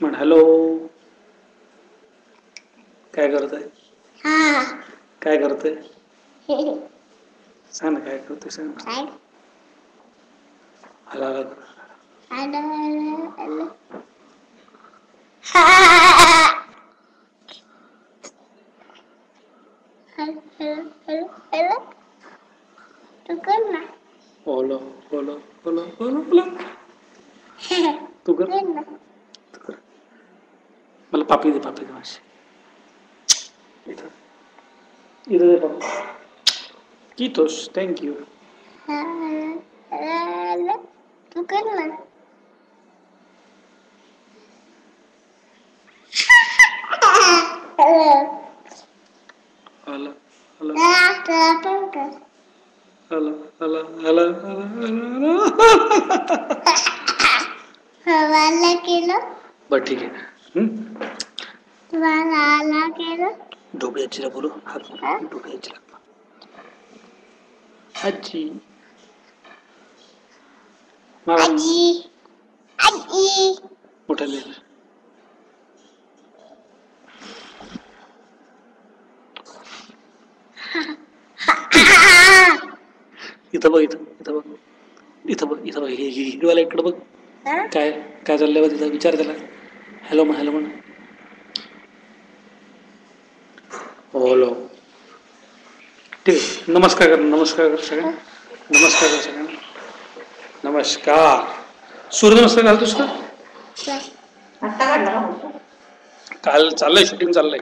म्हण हॅलो. काय करतोय? काय करतोय? सांग ना काय करतोय सांग. ओलो ओलो ओलो ओलो ओलो. तू कर. तू कर. मला पापी दे माशी. इथं दे पापी. कीतोस थँक्यू. तू कर ना. Hello hello hello hello hello hello. बर ठीक आहे. ढोबळीला बोलू. ढोबळीला आजी. आजी आजी उठल. इथं बघ इथं इथं बघ इथं बघ इथं बघ हिवाला इकडं बघ. काय काय चाललंय बघ तिथं विचार त्याला. हॅलो म्हण हॅलो म्हण. ओलो. ठीक आहे. नमस्कार कर नमस्कार कर सगळ्यांना. नमस्कार कर सगळ्यांना. नमस्कार. सूर्यनमस्कार घालतोस का? आत्ता काढला का? काल चाललंय शूटिंग चाललंय.